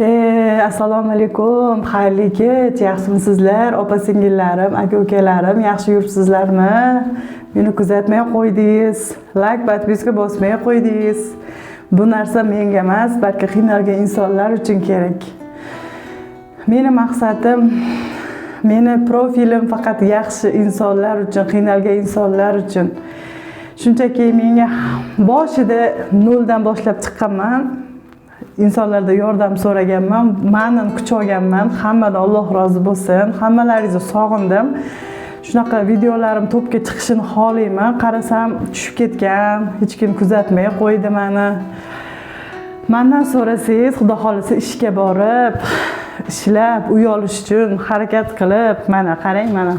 Assalomu alaykum, xayrli kech, yaxshimisizlar, opa-singillarim, aka-ukalarim, yaxshi yuribsizlarmi? Meni kuzatmay qo'ydingiz, like, podpiska bosmay qo'ydingiz. Bu narsa menga emas, balki qiynalgan insonlar uchun kerak. Meni maqsadim, meni profilim faqat yaxshi insonlar uchun, qiynalgan insonlar uchun. Shunchaki menga boshida noldan boshlab chiqqanman. İnsanlarda yordam so'raganman, ma'nan kuch olganman. Hammadan Alloh rozi bo'lsin. Hammalaringizni sog'indim. Shunaqa videolarim to'pga chiqishini xohlayman. Qarasam tushib ketgan, hech kim kuzatmay qo'ydi meni. Mendan so'rasangiz, Xudo xolisa ishga borib, ishlab, uy olish uchun harakat qilib, mana qarang mana.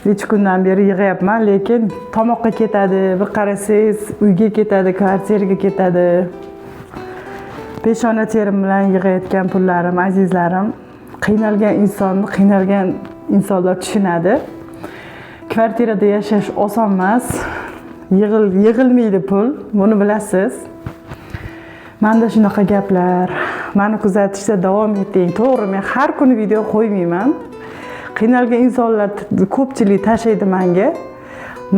Hech kundan beri yig'yapman, lekin tomoqqa ketadi, bir qarasangiz, uyga ketadi, kvartiraga ketadi. Peshona terim bilan yig'ayotgan pullarim, azizlarim, qiynalgan insonlar tushunadi. Kvartirada yashash oson emas. Yig'ilmaydi pul, buni bilasiz. Menda shunaqa gaplar. Meni kuzatishda davom eting. To'g'ri, men har kuni video qo'ymayman. Qiynalgan insonlar ko'pchilik tashlaydi menga.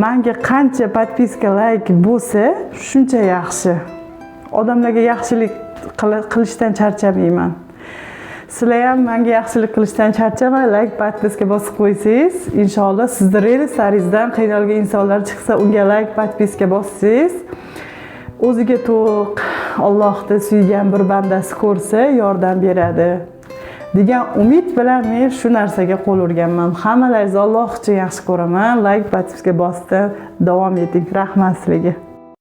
Menga qancha podpiska, like bo'lsa, shuncha yaxshi. Odamlarga yaxshilik qilishdan charchamayman. Sizlar ham menga yaxshilik qilishdan charchamay, like, podpiska bosib qo'ysangiz, inshaalloh sizni reyslaringizdan qiynalgan insonlar chiqsa, unga like, podpiska bossangiz, o'ziga to'q, Allohni suygan bir bandasi ko'rsa, yordam beradi degan umid bilan men shu narsaga qo'l urganman. Hammalaringizni Alloh uchun yaxshi ko'raman. Like, podpiska bosib davom eting. Rahmat sizlarga.